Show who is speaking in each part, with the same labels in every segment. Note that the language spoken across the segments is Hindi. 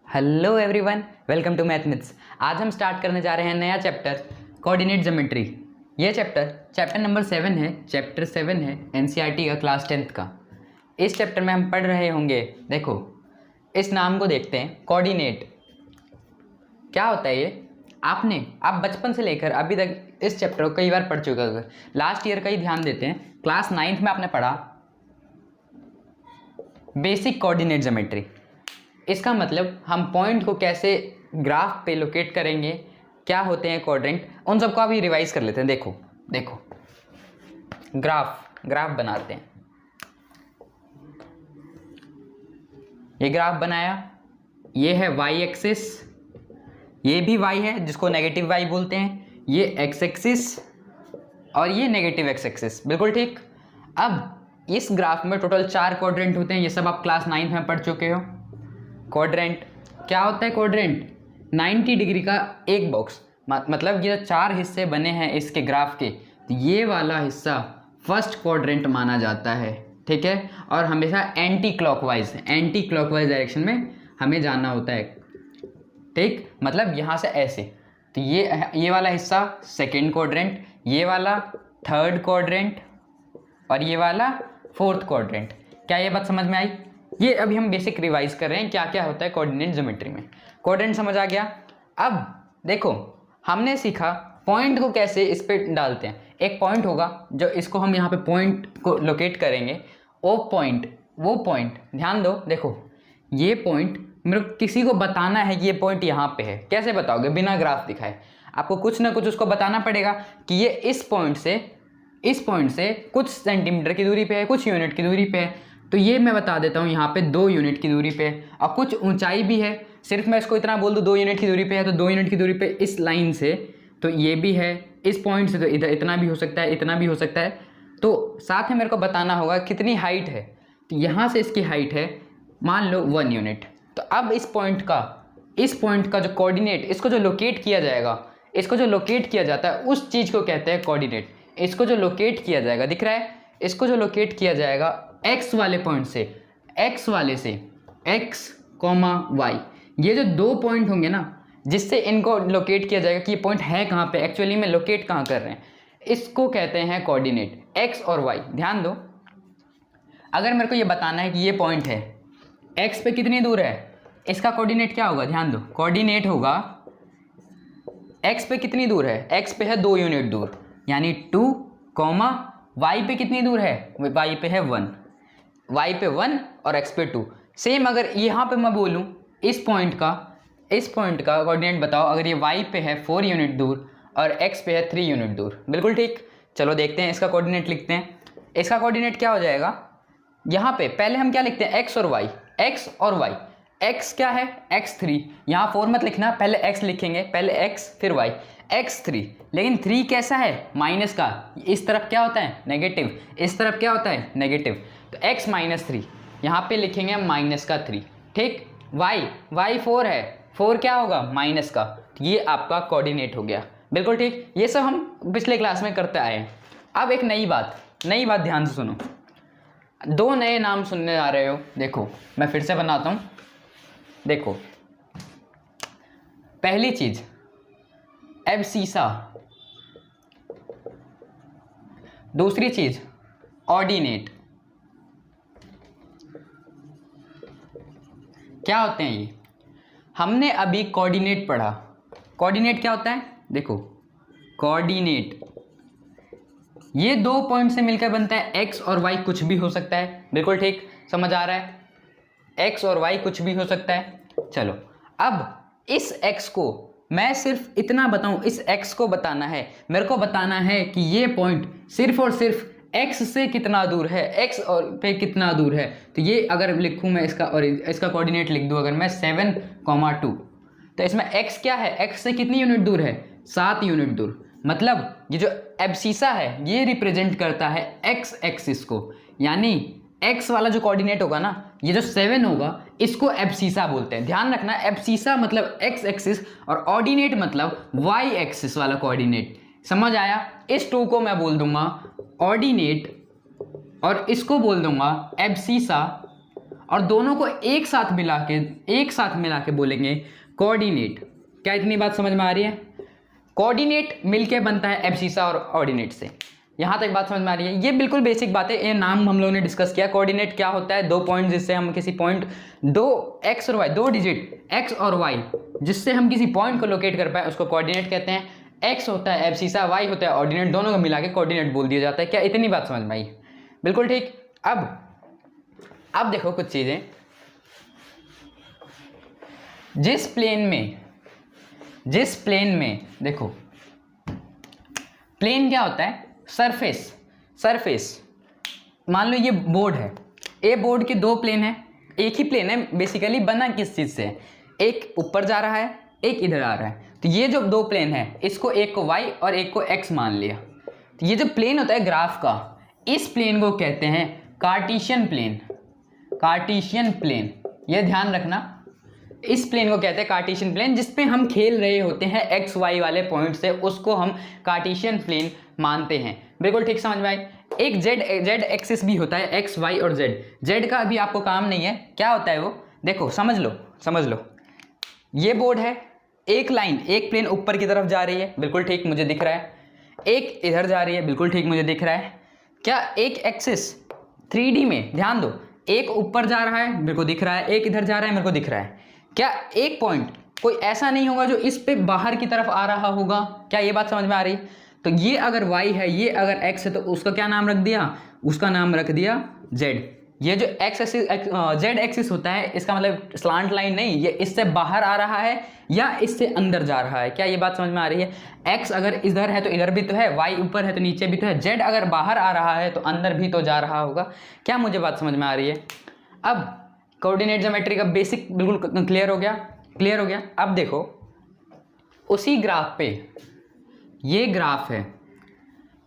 Speaker 1: Hello everyone, welcome to Mathmiths. आज हम स्टार्ट करने जा रहे हैं नया चैप्टर कोऑर्डिनेट ज्योमेट्री। ये चैप्टर नंबर 7 है। चैप्टर 7 है एनसीईआरटी का क्लास 10th का। इस चैप्टर में हम पढ़ रहे होंगे, देखो इस नाम को देखते हैं, कोऑर्डिनेट। क्या होता है ये? आप बचपन से लेकर अभी तक इस चैप्टर को कई बार पढ़ चुके हो। लास्ट ईयर का ही ध्यान देते हैं। क्लास 9th में आपने पढ़ा बेसिक कोऑर्डिनेट ज्योमेट्री। इसका मतलब हम पॉइंट को कैसे ग्राफ पे लोकेट करेंगे, क्या होते हैं क्वाड्रेंट, उन सबको अभी रिवाइज कर लेते हैं। देखो ग्राफ बनाते हैं। ये ग्राफ बनाया, ये है वाई एक्सिस, ये भी वाई है जिसको नेगेटिव वाई बोलते हैं, ये एक्स एक्सिस और ये नेगेटिव एक्स एक्सिस। बिल्कुल ठीक। अब इस ग्राफ में टोटल 4 क्वाड्रेंट होते हैं। ये सब आप क्लास 9 में पढ़ चुके हो। क्वाड्रेंट क्या होता है? क्वाड्रेंट 90 डिग्री का एक बॉक्स, मतलब ये 4 हिस्से बने हैं इसके ग्राफ के, तो ये वाला हिस्सा फर्स्ट क्वाड्रेंट माना जाता है। ठीक है। और हमेशा एंटी क्लॉकवाइज डायरेक्शन में हमें जाना होता है। ठीक, मतलब यहाँ से ऐसे। तो ये वाला हिस्सा सेकेंड क्वाड्रेंट, ये वाला थर्ड क्वाड्रेंट और ये वाला फोर्थ क्वाड्रेंट। क्या ये बात समझ में आई? ये अभी हम बेसिक रिवाइज कर रहे हैं क्या क्या होता है कोऑर्डिनेट ज्योमेट्री में। क्वाड्रेंट समझ आ गया। अब देखो हमने सीखा पॉइंट को कैसे इस पे डालते हैं। एक पॉइंट होगा जो इसको हम यहाँ पे पॉइंट को लोकेट करेंगे। वो पॉइंट ध्यान दो। देखो ये पॉइंट मेरे को किसी को बताना है कि ये पॉइंट यहाँ पे है। कैसे बताओगे? बिना ग्राफ दिखाए आपको कुछ ना कुछ उसको बताना पड़ेगा कि ये इस पॉइंट से कुछ सेंटीमीटर की दूरी पे है, कुछ यूनिट की दूरी पे है। तो ये मैं बता देता हूँ यहाँ पे 2 यूनिट की दूरी पे है और कुछ ऊंचाई भी है। सिर्फ मैं इसको इतना बोल दूँ 2 यूनिट की दूरी पे है, तो 2 यूनिट की दूरी पे इस लाइन से तो ये भी है, इस पॉइंट से तो इधर इतना भी हो सकता है, इतना भी हो सकता है। तो साथ में मेरे को बताना होगा कितनी हाइट है। तो यहाँ से इसकी हाइट है मान लो 1 यूनिट। तो अब इस पॉइंट का जो कोऑर्डिनेट, इसको जो लोकेट किया जाता है उस चीज़ को कहते हैं कोऑर्डिनेट। इसको जो लोकेट किया जाएगा, दिख रहा है? इसको जो लोकेट किया जाएगा x वाले पॉइंट से, x, y, ये जो 2 पॉइंट होंगे ना, जिससे इनको लोकेट किया जाएगा कि ये पॉइंट है कहाँ पे, एक्चुअली में लोकेट कहाँ कर रहे हैं, इसको कहते हैं कोऑर्डिनेट, x और y। ध्यान दो, अगर मेरे को ये बताना है कि ये पॉइंट है x पे कितनी दूर है, इसका कोऑर्डिनेट क्या होगा? ध्यान दो, कोऑर्डिनेट होगा x पे कितनी दूर है, x पे है 2 यूनिट दूर, यानी 2, y पे कितनी दूर है, y पे है 1, y पे 1 और x पे 2। सेम अगर यहाँ पे मैं बोलूँ इस पॉइंट का कोऑर्डिनेट बताओ, अगर ये y पे है 4 यूनिट दूर और x पे है 3 यूनिट दूर। बिल्कुल ठीक। चलो देखते हैं, इसका कोऑर्डिनेट लिखते हैं। इसका कोऑर्डिनेट क्या हो जाएगा? यहाँ पे पहले हम क्या लिखते हैं? x और y। x क्या है? x3। यहाँ 4 मत लिखना, पहले x लिखेंगे, पहले x फिर y, x3। लेकिन 3 कैसा है? माइनस का। इस तरफ क्या होता है? नेगेटिव। इस तरफ क्या होता है? नेगेटिव। तो x - 3 यहाँ पे लिखेंगे माइनस का 3। ठीक। y 4 है, 4 क्या होगा? माइनस का। ये आपका कोऑर्डिनेट हो गया। बिल्कुल ठीक। ये सब हम पिछले क्लास में करते आए हैं। अब एक नई बात ध्यान से सुनो। 2 नए नाम सुनने आ रहे हो। देखो मैं फिर से बनाता हूँ। देखो पहली चीज एब्सीसा, दूसरी चीज ऑर्डिनेट। क्या होते हैं ये? हमने अभी कोऑर्डिनेट पढ़ा। कोऑर्डिनेट क्या होता है? देखो कोऑर्डिनेट ये 2 पॉइंट से मिलकर बनता है। x और y कुछ भी हो सकता है। बिल्कुल ठीक, समझ आ रहा है? x और y कुछ भी हो सकता है। चलो अब इस x को मैं सिर्फ इतना बताऊं, इस x को बताना है, मेरे को बताना है कि ये पॉइंट सिर्फ और सिर्फ x से कितना दूर है, x और पे कितना दूर है। तो ये अगर लिखूं मैं इसका कोऑर्डिनेट लिख दूं, अगर मैं 7,2, तो इसमें x क्या है? x से कितनी यूनिट दूर है? 7 यूनिट दूर। मतलब ये जो एब्सीसा है ये रिप्रेजेंट करता है x एक्सिस को, यानी x वाला जो कोऑर्डिनेट होगा ना, ये जो 7 होगा, इसको एब्सीसा बोलते हैं। ध्यान रखना, एब्सीसा मतलब x एक्सिस और ऑर्डिनेट मतलब y एक्सिस वाला कोऑर्डिनेट। समझ आया? इस 2 को मैं बोल दूंगा ऑर्डिनेट और इसको बोल दूंगा एब्सीसा और दोनों को एक साथ मिला के बोलेंगे कोऑर्डिनेट। क्या इतनी बात समझ में आ रही है? कोऑर्डिनेट मिलके बनता है एब्सिसा और ऑर्डिनेट से। यहाँ तक बात समझ में आ रही है? ये बिल्कुल बेसिक बात है, ये नाम हम लोगों ने डिस्कस किया। कोऑर्डिनेट क्या होता है? दो पॉइंट जिससे हम किसी पॉइंट, दो एक्स और वाई, दो डिजिट एक्स और वाई जिससे हम किसी पॉइंट को लोकेट कर पाए उसको कोऑर्डिनेट कहते हैं। एक्स होता है एब्सिसा, वाई होता है ऑर्डिनेट, दोनों को मिला के कोऑर्डिनेट बोल दिया जाता है। क्या इतनी बात समझ में आई? बिल्कुल ठीक। अब देखो कुछ चीजें, जिस प्लेन में देखो, प्लेन क्या होता है? सरफेस। मान लो ये बोर्ड है, ए बोर्ड के दो प्लेन है, एक ही प्लेन है बेसिकली, बना किस चीज से? एक ऊपर जा रहा है, एक इधर आ रहा है। तो ये जो दो प्लेन है, इसको एक को y और एक को x मान लिया। तो ये जो प्लेन होता है ग्राफ का, इस प्लेन को कहते हैं कार्टेशियन प्लेन। ये ध्यान रखना, इस प्लेन को कहते हैं कार्टेशियन प्लेन। जिसपे हम खेल रहे होते हैं एक्स वाई वाले पॉइंट से, उसको हम कार्टेशियन प्लेन मानते हैं। बिल्कुल ठीक, समझ में आई? एक जेड एक्सिस भी होता है, एक्स वाई और जेड का अभी आपको काम नहीं है। क्या होता है वो? देखो समझ लो। ये बोर्ड है, एक लाइन, एक प्लेन ऊपर की तरफ जा रही है, बिल्कुल ठीक मुझे दिख रहा है। एक इधर जा रही है, बिल्कुल ठीक मुझे दिख रहा है। क्या एक एक्सिस 3D में, ध्यान दो, एक ऊपर जा रहा है मेरे को दिख रहा है, एक इधर जा रहा है मेरे को दिख रहा है। क्या एक पॉइंट कोई ऐसा नहीं होगा जो इस पे बाहर की तरफ आ रहा होगा? क्या ये बात समझ में आ रही है? तो ये अगर y है, ये अगर x है, तो उसका क्या नाम रख दिया? उसका नाम रख दिया z। ये जो z एक्सिस होता है, इसका मतलब स्लांट लाइन नहीं, ये इससे बाहर आ रहा है या इससे अंदर जा रहा है। क्या ये बात समझ में आ रही है? x अगर इधर है तो इधर भी तो है, y ऊपर है तो नीचे भी तो है, z अगर बाहर आ रहा है तो अंदर भी तो जा रहा होगा। क्या मुझे बात समझ में आ रही है? अब कोऑर्डिनेट ज्योमेट्री का बेसिक बिल्कुल क्लियर हो गया। अब देखो, उसी ग्राफ पे, ये ग्राफ है,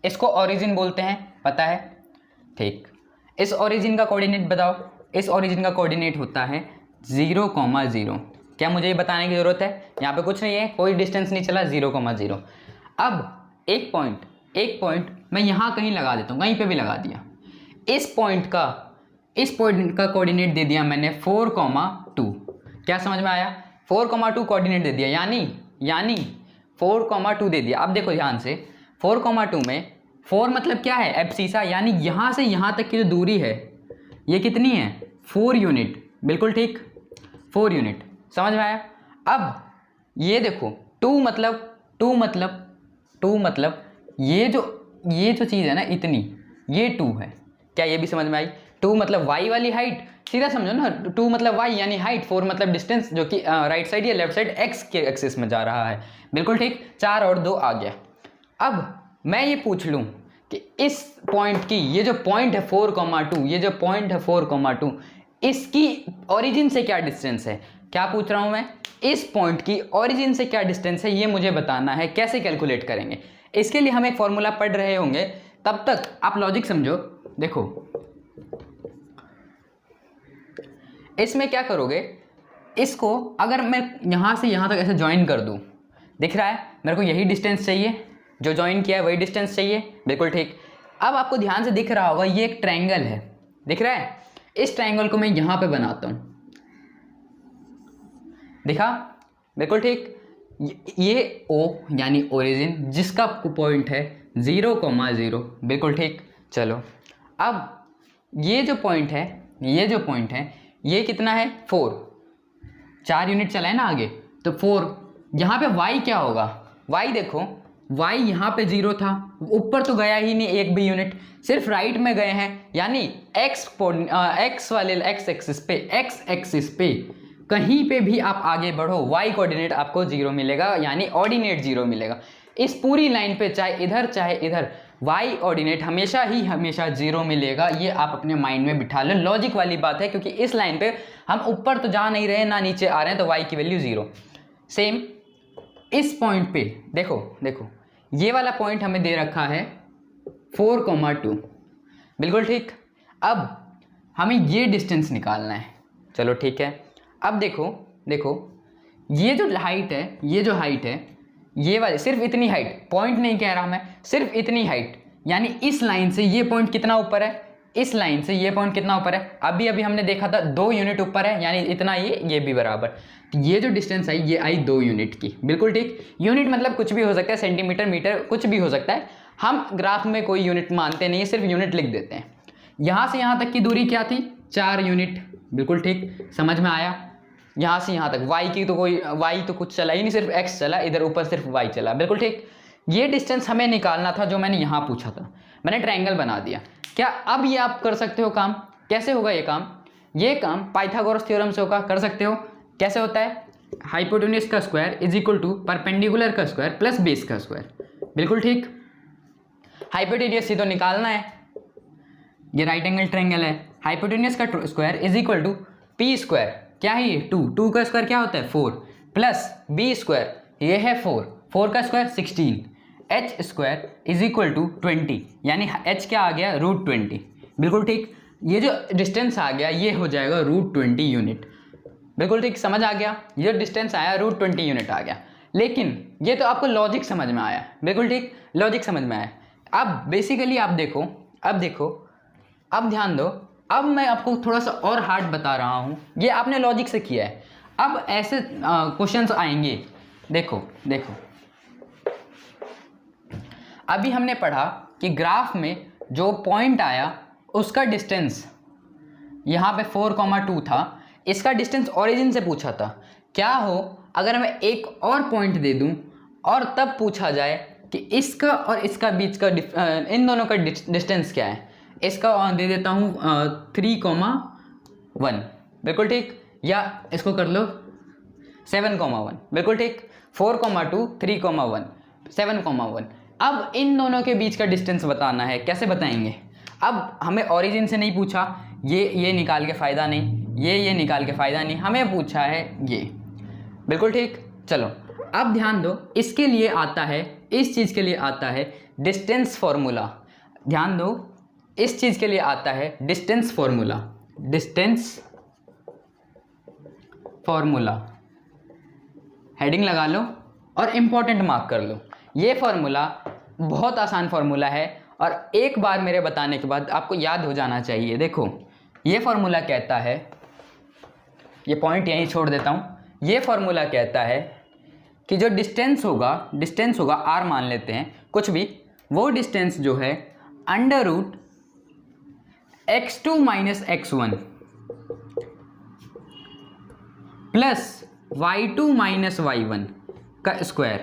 Speaker 1: इसको ओरिजिन बोलते हैं, पता है? ठीक। इस ओरिजिन का कोऑर्डिनेट बताओ। इस ओरिजिन का कोऑर्डिनेट होता है 0,0। क्या मुझे ये बताने की जरूरत है? यहाँ पे कुछ नहीं है, कोई डिस्टेंस नहीं चला, 0,0। अब एक पॉइंट मैं यहाँ कहीं लगा देता हूँ, कहीं पे भी लगा दिया। इस पॉइंट का कोऑर्डिनेट दे दिया मैंने 4,2। क्या समझ में आया? 4,2 कोऑर्डिनेट दे दिया, यानी 4,2 दे दिया। अब देखो ध्यान से, 4,2 में 4 मतलब क्या है? एब्सिसा, यानी यहाँ से यहाँ तक की जो दूरी है ये कितनी है? 4 यूनिट। बिल्कुल ठीक, 4 यूनिट। समझ में आया? अब ये देखो, 2 मतलब ये जो चीज़ है ना इतनी, ये 2 है। क्या ये भी समझ में आई? 2 मतलब y वाली हाइट, सीधा समझो ना, 2 मतलब y यानी हाइट, 4 मतलब डिस्टेंस, जो कि राइट साइड या लेफ्ट साइड x के एक्सिस में जा रहा है। बिल्कुल ठीक, 4 और 2 आ गया। अब मैं ये पूछ लूँ कि इस पॉइंट की, ये जो पॉइंट है 4,2, इसकी ओरिजिन से क्या डिस्टेंस है? क्या पूछ रहा हूँ मैं? इस पॉइंट की ओरिजिन से क्या डिस्टेंस है, ये मुझे बताना है। कैसे कैलकुलेट करेंगे? इसके लिए हम एक फॉर्मूला पढ़ रहे होंगे, तब तक आप लॉजिक समझो। देखो इसमें क्या करोगे, इसको अगर मैं यहाँ से यहाँ तक ऐसे ज्वाइन कर दूँ, दिख रहा है मेरे को यही डिस्टेंस चाहिए, जो ज्वाइन किया है वही डिस्टेंस चाहिए। बिल्कुल ठीक। अब आपको ध्यान से दिख रहा होगा, ये एक ट्रायंगल है, दिख रहा है? इस ट्रायंगल को मैं यहाँ पे बनाता हूँ, दिखा? बिल्कुल ठीक। ये O यानी ओरिजिन, जिसका पॉइंट है 0,0। बिल्कुल ठीक। चलो अब ये जो पॉइंट है ये कितना है? 4। 4 यूनिट चला है ना आगे, तो 4। यहाँ पे y क्या होगा? y देखो, y यहाँ पे 0 था, ऊपर तो गया ही नहीं एक भी यूनिट, सिर्फ राइट में गए हैं। यानी x एक्सिस पे कहीं पे भी आप आगे बढ़ो, y कोऑर्डिनेट आपको 0 मिलेगा, यानी ऑर्डिनेट 0 मिलेगा। इस पूरी लाइन पे चाहे इधर y ऑर्डिनेट हमेशा 0 मिलेगा। ये आप अपने माइंड में बिठा लो, लॉजिक वाली बात है, क्योंकि इस लाइन पे हम ऊपर तो जा नहीं रहे ना नीचे आ रहे हैं, तो y की वैल्यू 0। सेम इस पॉइंट पे देखो ये वाला पॉइंट हमें दे रखा है 4,2। बिल्कुल ठीक। अब हमें ये डिस्टेंस निकालना है। चलो ठीक है। अब देखो ये जो हाइट है, ये वाली सिर्फ इतनी हाइट, पॉइंट नहीं कह रहा मैं, सिर्फ इतनी हाइट, यानी इस लाइन से ये पॉइंट कितना ऊपर है? इस लाइन से ये पॉइंट कितना ऊपर है, अभी अभी हमने देखा था 2 यूनिट ऊपर है, यानी इतना ये भी बराबर। तो ये जो डिस्टेंस आई ये आई 2 यूनिट की, बिल्कुल ठीक। यूनिट मतलब कुछ भी हो सकता है, सेंटीमीटर, मीटर, कुछ भी हो सकता है। हम ग्राफ में कोई यूनिट मानते नहीं है, सिर्फ यूनिट लिख देते हैं। यहाँ से यहाँ तक की दूरी क्या थी, 4 यूनिट, बिल्कुल ठीक, समझ में आया। यहाँ से यहाँ तक y की तो कोई y तो कुछ चला ही नहीं, सिर्फ x चला, इधर ऊपर सिर्फ y चला, बिल्कुल ठीक। ये डिस्टेंस हमें निकालना था जो मैंने यहाँ पूछा था, मैंने ट्रायंगल बना दिया। क्या अब ये आप कर सकते हो काम? कैसे होगा ये काम? ये काम पाइथागोरस थ्योरम से होगा, कर सकते हो। कैसे होता है? हाइपोटेन्यूज का square is equal to perpendicular का स्क्वायर प्लस बेस का स्क्वायर, बिल्कुल ठीक। हाइपोटेन्यूज से तो निकालना है, ये राइट एंगल ट्रायंगल है, हाइपोटेन्यूज का square is equal to P square, क्या है ये 2 का स्क्वायर क्या होता है 4, प्लस बी स्क्वायर ये है 4 का square 16, H square is equal to 20, यानी एच क्या आ गया √20, बिल्कुल ठीक। ये जो डिस्टेंस आ गया ये हो जाएगा √20 यूनिट, बिल्कुल ठीक, समझ आ गया। ये डिस्टेंस आया √20 यूनिट आ गया। लेकिन ये तो आपको लॉजिक समझ में आया, बिल्कुल ठीक, लॉजिक समझ में आया। अब बेसिकली आप देखो, अब ध्यान दो, अब मैं आपको थोड़ा सा और हार्ड बता रहा हूँ, ये आपने लॉजिक से किया है। अब ऐसे क्वेश्चंस आएंगे, देखो अभी हमने पढ़ा कि ग्राफ में जो पॉइंट आया उसका डिस्टेंस यहाँ पे 4,2 था, इसका डिस्टेंस ओरिजिन से पूछा था। क्या हो अगर मैं एक और पॉइंट दे दूँ और तब पूछा जाए कि इसका और इसका बीच का इन दोनों का डिस्टेंस क्या है? इसका दे देता हूँ 3,1, बिल्कुल ठीक, या इसको कर लो 7,1, बिल्कुल ठीक, 4,2, 3,1, 7,1। अब इन दोनों के बीच का डिस्टेंस बताना है, कैसे बताएंगे? अब हमें ओरिजिन से नहीं पूछा, ये निकाल के फ़ायदा नहीं, ये निकाल के फ़ायदा नहीं, हमें पूछा है ये, बिल्कुल ठीक। चलो अब ध्यान दो, इसके लिए आता है, इस चीज़ के लिए आता है डिस्टेंस फॉर्मूला। ध्यान दो, इस चीज़ के लिए आता है डिस्टेंस फॉर्मूला, हेडिंग लगा लो और इम्पोर्टेंट मार्क कर लो। ये फॉर्मूला बहुत आसान फॉर्मूला है और एक बार मेरे बताने के बाद आपको याद हो जाना चाहिए। देखो ये फॉर्मूला कहता है, ये पॉइंट यहीं छोड़ देता हूँ, ये फॉर्मूला कहता है कि जो डिस्टेंस होगा r मान लेते हैं कुछ भी, वो डिस्टेंस जो है √x2 - x1 plus y2 - y1 का स्क्वायर,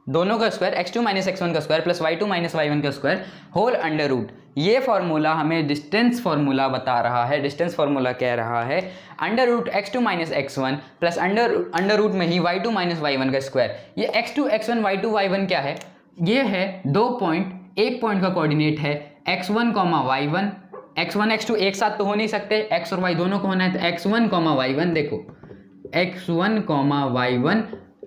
Speaker 1: दोनों का स्क्वायर, x2 - x1 का स्क्वायर प्लस y2 - y1 का स्क्वायर होल √ ये फॉर्मूला हमें डिस्टेंस फॉर्मूला बता रहा है। डिस्टेंस फॉर्मूला कह रहा है √x2 - x1 प्लस √ में ही y2 - y1 का स्क्वायर। ये x2 x1 y2 y1 क्या है? ये है 2 पॉइंट, एक पॉइंट का कोऑर्डिनेट है x1, y1, x1 x2 एक साथ तो हो नहीं सकते, x और y दोनों को होना है, तो x1, y1, देखो x1, y1,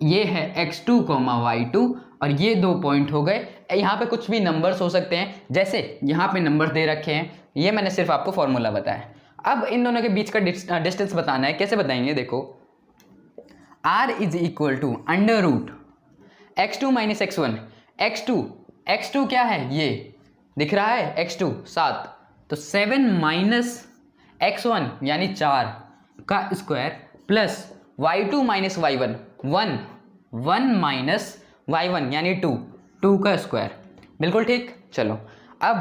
Speaker 1: ये है x2, y2, और ये 2 पॉइंट हो गए। यहाँ पे कुछ भी नंबर्स हो सकते हैं, जैसे यहाँ पे नंबर दे रखे हैं, ये मैंने सिर्फ आपको फॉर्मूला बताया। अब इन दोनों के बीच का डिस्टेंस बताना है, कैसे बताएंगे? देखो r is equal to √x2 - x1, x2 क्या है? ये दिख रहा है x2 7, तो 7 - x1 यानी 4 का square plus y2 - y1 1 -y1 यानी 2 का स्क्वायर, बिल्कुल ठीक। चलो अब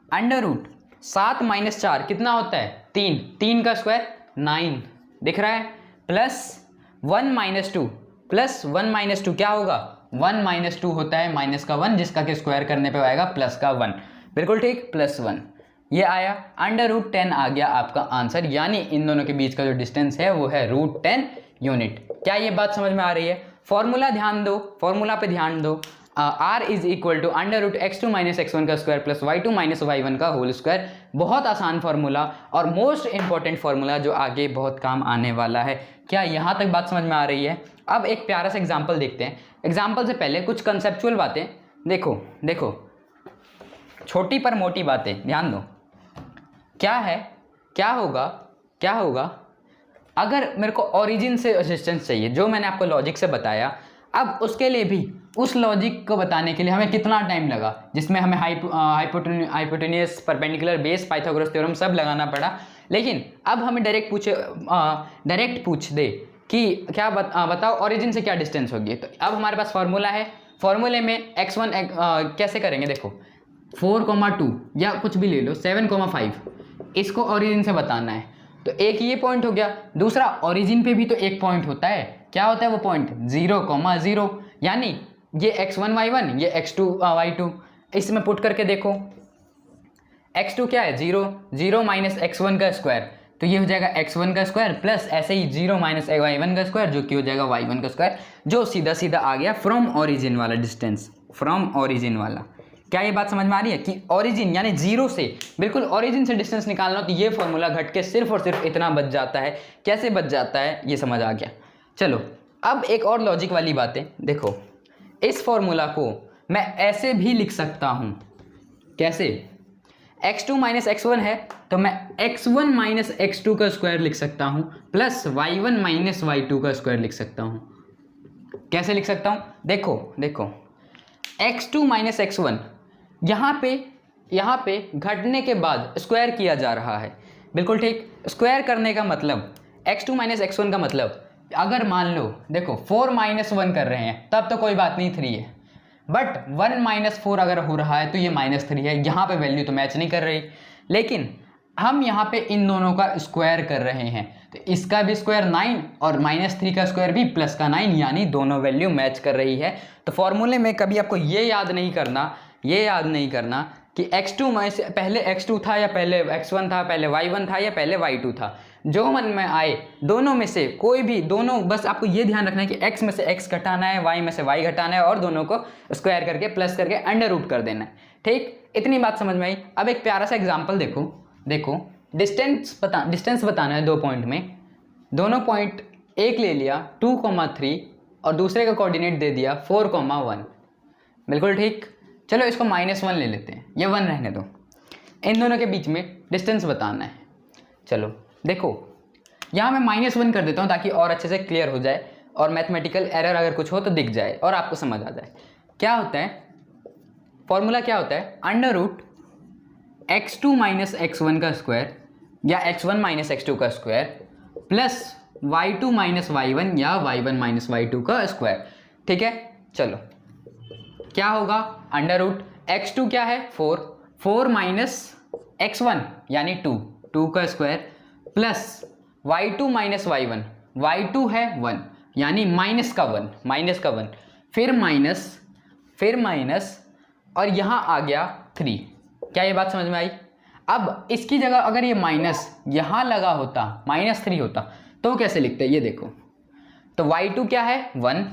Speaker 1: √7 - 4 कितना होता है? 3 का स्क्वायर 9 दिख रहा है, प्लस 1 - 2 प्लस 1 - 2 क्या होगा? 1 - 2 होता है माइनस का 1, जिसका के स्क्वायर करने पे आएगा प्लस का 1, बिल्कुल ठीक, +1 ये आया, √10 आ गया आपका आंसर। यानी इन दोनों के बीच का जो डिस्टेंस है वो है √10 यूनिट। क्या ये बात समझ में आ रही है? फॉर्मूला ध्यान दो, फॉर्मूला पे ध्यान दो। r is equal to √x2 - x1 का स्क्वायर प्लस y2 - y1 का होल स्क्वायर। बहुत आसान फार्मूला और मोस्ट इंपॉर्टेंट फार्मूला जो आगे बहुत काम आने वाला है। क्या यहाँ तक बात समझ में आ रही है? अब एक प्यारा सा एग्जाम्पल देखते हैं। एग्जाम्पल से पहले कुछ कंसेप्चुअल बातें देखो, छोटी पर मोटी बातें ध्यान दो। क्या होगा अगर मेरे को ओरिजिन से डिस्टेंस चाहिए, जो मैंने आपको लॉजिक से बताया। अब उसके लिए भी उस लॉजिक को बताने के लिए हमें कितना टाइम लगा, जिसमें हमें hypotenuse, perpendicular, base, Pythagoras theorem सब लगाना पड़ा। लेकिन अब हमें डायरेक्ट पूछ दे कि क्या बताओ ओरिजिन से क्या डिस्टेंस होगी, तो अब हमारे पास फॉर्मूला है। फॉर्मूले में x1 कैसे करेंगे, देखो 4,2 या कुछ भी ले लो, 7,5 इसको ओरिजिन से बताना है, तो एक ये पॉइंट हो गया। दूसरा, ओरिजिन पे भी तो एक पॉइंट होता है, क्या होता है वो पॉइंट, 0,0, यानी ये x1 y1, ये x2 y2, इसमें पुट करके देखो x2 क्या है, 0 माइनस x1 का स्क्वायर, तो ये हो जाएगा x1 का स्क्वायर प्लस ऐसे ही 0 माइनस y1 का स्क्वायर, जो कि हो जाएगा y1 का स्क्वायर, जो सीधा सीधा आ गया फ्रॉम ओरिजिन वाला डिस्टेंस, फ्रॉम ओरिजिन वाला। क्या ये बात समझ में आ रही है कि ओरिजिन यानी 0 से, बिल्कुल ओरिजिन से डिस्टेंस निकालना हो तो ये फॉर्मूला घट के सिर्फ और सिर्फ इतना बच जाता है। कैसे बच जाता है ये समझ आ गया। चलो अब एक और लॉजिक वाली बातें देखो, इस फॉर्मूला को मैं ऐसे भी लिख सकता हूँ, कैसे, x2 माइनस x1 है तो मैं x1 माइनस x2 का स्क्वायर लिख सकता हूँ प्लस y1 माइनस y2 का स्क्वायर लिख सकता हूँ। कैसे लिख सकता हूँ, देखो x2 माइनस x1 यहाँ पे घटने के बाद स्क्वायर किया जा रहा है, बिल्कुल ठीक। स्क्वायर करने का मतलब x2 माइनस x1 का मतलब, अगर मान लो देखो 4 माइनस 1 कर रहे हैं तब तो कोई बात नहीं, 3 है, बट 1 माइनस 4 अगर हो रहा है तो ये -3 है। यहाँ पे वैल्यू तो मैच नहीं कर रही, लेकिन हम यहाँ पे इन दोनों का स्क्वायर कर रहे हैं, तो इसका भी स्क्वायर 9 और -3 का स्क्वायर भी प्लस का 9, यानी दोनों वैल्यू मैच कर रही है। तो फॉर्मूले में कभी आपको ये याद नहीं करना कि x2 में से पहले x2 था या पहले x1 था, पहले y1 था या पहले y2 था। जो मन में आए दोनों में से कोई भी, दोनों, बस आपको ये ध्यान रखना है कि x में से x घटाना है, y में से y घटाना है और दोनों को स्क्वायर करके प्लस करके अंडर रूट कर देना है। ठीक, इतनी बात समझ में आई। अब एक प्यारा सा एग्जाम्पल देखो डिस्टेंस बताना है 2 पॉइंट में, दोनों पॉइंट एक ले लिया 2,3 और दूसरे का कोऑर्डिनेट दे दिया 4,1, बिल्कुल ठीक। चलो इसको -1 ले लेते हैं, ये 1 रहने दो, इन दोनों के बीच में डिस्टेंस बताना है। चलो देखो यहाँ मैं -1 कर देता हूँ ताकि और अच्छे से क्लियर हो जाए और मैथमेटिकल एरर अगर कुछ हो तो दिख जाए और आपको समझ आ जाए। क्या होता है फॉर्मूला, क्या होता है, under root x2 minus x1 का स्क्वायर या x1 माइनस x2 का square plus y2 minus y1 या y1 माइनस y2 का स्क्वायर। ठीक है, चलो क्या होगा, अंडर रूट x2 क्या है, 4 माइनस x1 यानी 2 का square plus y2 minus y1, y2 है 1 यानी माइनस का 1, फिर माइनस और यहाँ आ गया 3। क्या ये बात समझ में आई। अब इसकी जगह अगर ये माइनस यहाँ लगा होता, -3 होता, तो कैसे लिखते हैं ये देखो, तो y2 क्या है 1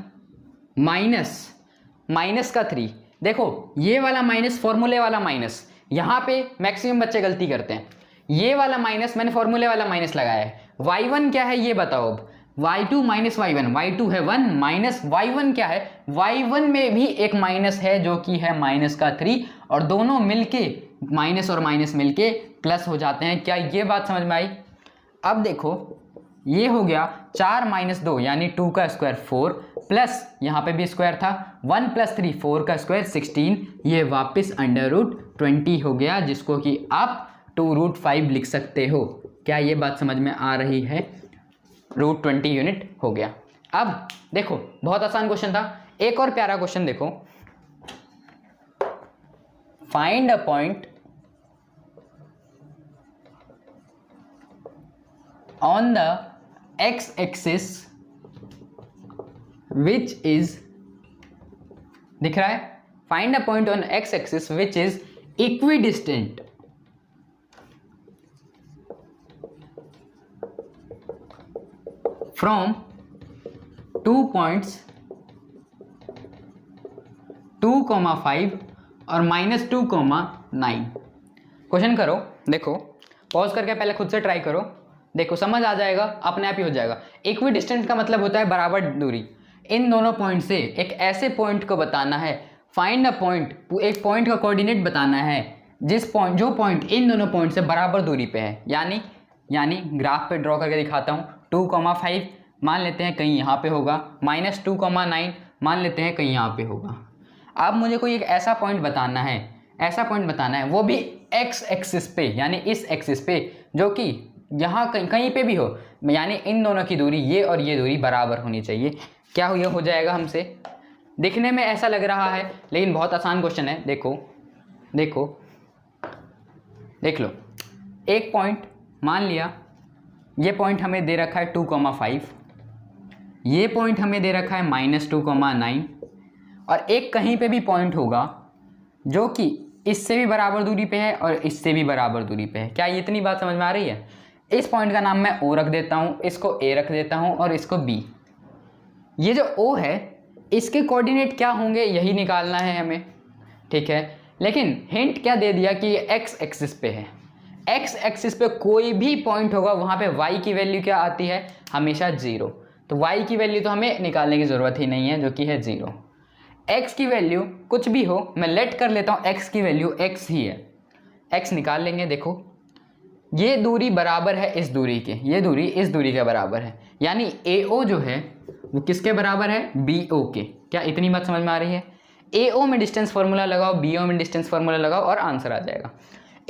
Speaker 1: माइनस का 3। देखो ये वाला माइनस, फॉर्मूले वाला माइनस, यहाँ पे मैक्सिमम बच्चे गलती करते हैं, ये वाला माइनस मैंने फॉर्मूले वाला माइनस लगाया है। y1 क्या है ये बताओ, अब y2 माइनस y1, y2 है 1 माइनस y1 क्या है, y1 में भी एक माइनस है जो कि है -3, और दोनों मिलके माइनस और माइनस मिलके प्लस हो जाते हैं। क्या ये बात समझ में आई। अब देखो ये हो गया 4 माइनस 2 यानी 2 का स्क्वायर 4 प्लस यहाँ पे भी स्क्वायर था 1 प्लस 3 4 का स्क्वायर 16, ये वापस अंडर रूट 20 हो गया, जिसको कि आप 2√5 लिख सकते हो। क्या ये बात समझ में आ रही है, √20 यूनिट हो गया। अब देखो बहुत आसान क्वेश्चन था, एक और प्यारा क्वेश्चन देखो, find a point on the x axis which is, दिख रहा है, find a point on x axis which is equidistant from 2 points 2,5 और -2,9। क्वेश्चन करो, देखो पॉज करके पहले खुद से ट्राई करो, देखो समझ आ जाएगा, अपने आप ही हो जाएगा। इक्विडिस्टेंट का मतलब होता है बराबर दूरी। इन दोनों पॉइंट से एक ऐसे पॉइंट को बताना है, फाइंड अ पॉइंट, एक पॉइंट का कोऑर्डिनेट बताना है जो पॉइंट इन दोनों पॉइंट से बराबर दूरी पे है। यानी ग्राफ पे ड्रॉ करके दिखाता हूँ, 2,5 मान लेते हैं कहीं यहाँ पे होगा, -2,9 मान लेते हैं कहीं यहाँ पे होगा। अब मुझे कोई एक ऐसा पॉइंट बताना है, वो भी एक्स एक्सिस पे, यानी इस एक्सिस पे, जो कि यहाँ कहीं पे भी हो, यानी इन दोनों की दूरी, ये और ये दूरी बराबर होनी चाहिए। क्या ये हो जाएगा हमसे? दिखने में ऐसा लग रहा है लेकिन बहुत आसान क्वेश्चन है। देख लो, एक पॉइंट मान लिया, ये पॉइंट हमें दे रखा है 2,5, ये पॉइंट हमें दे रखा है -2,9, और एक कहीं पे भी पॉइंट होगा जो कि इससे भी बराबर दूरी पे है और इससे भी बराबर दूरी पे है। क्या ये इतनी बात समझ में आ रही है? इस पॉइंट का नाम मैं O रख देता हूँ, इसको A रख देता हूँ और इसको B। ये जो O है इसके कोऑर्डिनेट क्या होंगे यही निकालना है हमें, ठीक है। लेकिन हिंट क्या दे दिया कि ये एक्स एक्सिस पे है। एक्स एक्सिस पे कोई भी पॉइंट होगा वहाँ पे y की वैल्यू क्या आती है? हमेशा 0। तो y की वैल्यू तो हमें निकालने की ज़रूरत ही नहीं है, जो कि है 0। x की वैल्यू कुछ भी हो, मैं लेट कर लेता हूँ x की वैल्यू x ही है, x निकाल लेंगे। देखो ये दूरी बराबर है इस दूरी के, ये दूरी इस दूरी के बराबर है, यानी AO जो है वो किसके बराबर है? BO के। क्या इतनी बात समझ में आ रही है? AO में डिस्टेंस फार्मूला लगाओ, BO में डिस्टेंस फार्मूला लगाओ और आंसर आ जाएगा।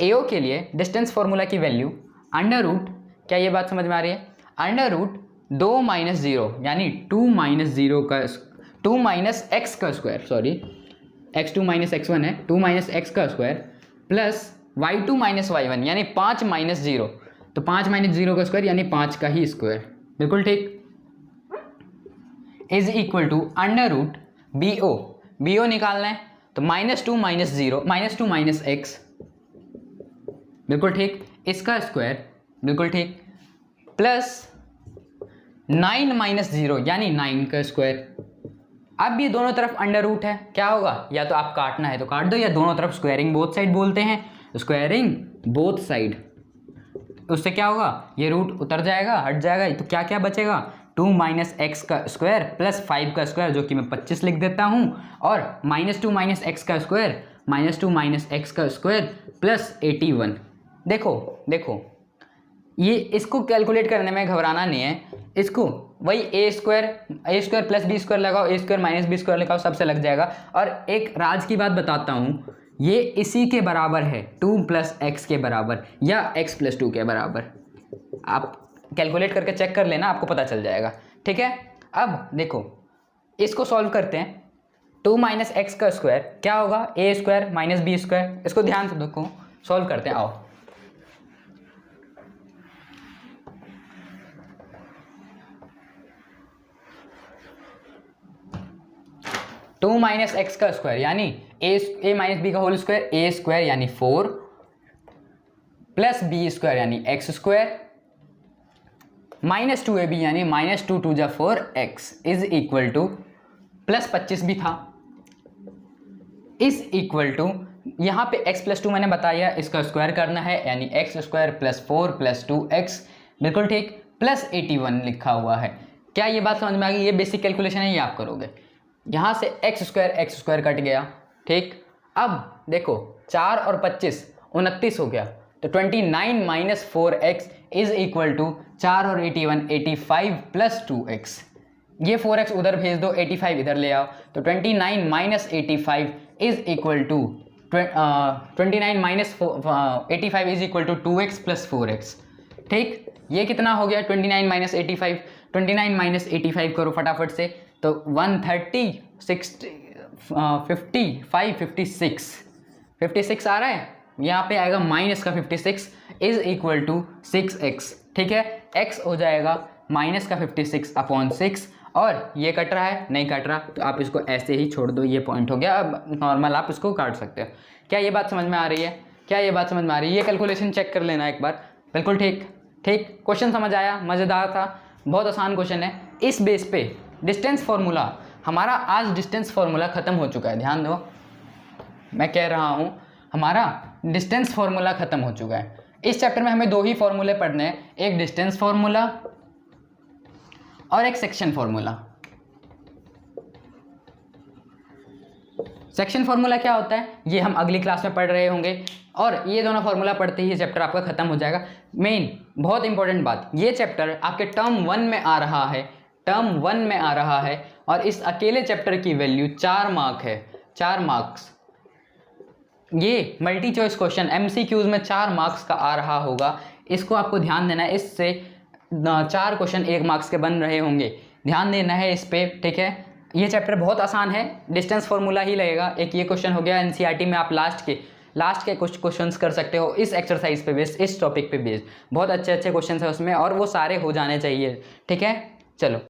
Speaker 1: AO के लिए डिस्टेंस फार्मूला की वैल्यू अंडर रूट, क्या ये बात समझ में आ रही है? अंडर रूट 2 - 0 यानी 2 - 0 का 2 - x का स्क्वायर, सॉरी x2 - x1 है, 2 - x का स्क्वायर प्लस y2 - y1 यानी 5 - 0, तो 5 - 0 का स्क्वायर यानी 5 का ही स्क्वायर, बिल्कुल ठीक, is equal to under root BO निकालना है तो -2 - 0 -2 - x, बिल्कुल ठीक, इसका स्क्वायर, बिल्कुल ठीक, प्लस 9 - 0 यानी 9 का स्क्वायर। अब ये दोनों तरफ अंडर रूट है, क्या होगा? या तो आप काटना है तो काट दो, या दोनों तरफ स्क्वायरिंग बोथ साइड बोलते हैं, स्क्वायरिंग बोथ साइड, उससे क्या होगा? ये रूट उतर जाएगा, हट जाएगा, तो क्या क्या बचेगा? 2 - x का स्क्वायर प्लस 5 का स्क्वायर, जो कि मैं 25 लिख देता हूँ, और -2 - x का स्क्वायर, -2 - x का स्क्वायर प्लस 81। देखो ये इसको कैलकुलेट करने में घबराना नहीं है, इसको वही a square plus b square लगाओ, a square minus b square लगाओ, सबसे लग जाएगा। और एक राज की बात बताता हूँ, ये इसी के बराबर है, 2 + x के बराबर या x + 2 के बराबर। आप कैलकुलेट करके चेक कर लेना, आपको पता चल जाएगा, ठीक है। अब देखो इसको सॉल्व करते हैं, 2 - x का स्क्वायर क्या होगा? a square minus b square. इसको ध्यान से देखो, सॉल्व करते हैं, आओ। 2 - x का स्क्वायर यानी a - b का होल स्क्वायर, a स्क्वायर यानी 4 प्लस b स्क्वायर यानी x स्क्वायर माइनस 2ab यानी -2 × 2 = 4x is equal two plus 25 भी था, इज इक्वल टू यहाँ पे x + 2 मैंने बताया, इसका स्क्वायर करना है, यानी x स्क्वायर + 4 + 2x, बिल्कुल ठीक, प्लस 81 लिखा हुआ है। क्या ये बात समझ में आ गई? ये बेसिक कैलकुलेशन है, ये आप करोगे। यहाँ से x स्क्वायर कट गया, ठीक। अब देखो 4 और 25 29 हो गया, तो 29 - 4x इज इक्वल टू 4 और 81 85 + 2x। ये 4x उधर भेज दो, 85 इधर ले आओ, तो 29 - 85 is equal to 29 - 85 is equal to 2x + 4x, ठीक। ये कितना हो गया? 29 - 85, 29 - 85 करो फटाफट से, तो 130 60 55 56 आ रहा है, यहाँ पे आएगा माइनस का 56 इज इक्वल टू 6x, ठीक है। x हो जाएगा माइनस का 56/6, और ये कट रहा है, नहीं कट रहा, तो आप इसको ऐसे ही छोड़ दो, ये पॉइंट हो गया। अब नॉर्मल आप इसको काट सकते हो। क्या ये बात समझ में आ रही है? ये कैलकुलेशन चेक कर लेना एक बार, बिल्कुल ठीक। क्वेश्चन समझ आया? मज़ेदार था, बहुत आसान क्वेश्चन है। इस बेस पे डिस्टेंस फार्मूला हमारा, आज डिस्टेंस फार्मूला ख़त्म हो चुका है, ध्यान दो, मैं कह रहा हूँ हमारा डिस्टेंस फार्मूला ख़त्म हो चुका है। इस चैप्टर में हमें 2 ही फार्मूले पढ़ने हैं, एक डिस्टेंस फार्मूला और एक सेक्शन फार्मूला। सेक्शन फार्मूला क्या होता है ये हम अगली क्लास में पढ़ रहे होंगे, और ये दोनों फार्मूला पढ़ते ही चैप्टर आपका खत्म हो जाएगा। मेन बहुत इंपॉर्टेंट बात, ये चैप्टर आपके टर्म 1 में आ रहा है, टर्म 1 में आ रहा है और इस अकेले चैप्टर की वैल्यू 4 मार्क है, 4 मार्क्स। ये मल्टी चॉइस क्वेश्चन MCQs में 4 मार्क्स का आ रहा होगा, इसको आपको ध्यान देना है। इससे 4 क्वेश्चन 1 मार्क्स के बन रहे होंगे, ध्यान देना है इस पे, ठीक है। ये चैप्टर बहुत आसान है, डिस्टेंस फार्मूला ही लगेगा। एक ये क्वेश्चन हो गया NCERT में, आप लास्ट के कुछ क्वेश्चंस कर सकते हो इस एक्सरसाइज पे बेस्ड, इस टॉपिक पे बेस्ड। बहुत अच्छे क्वेश्चंस है उसमें और वो सारे हो जाने चाहिए, ठीक है। चलो।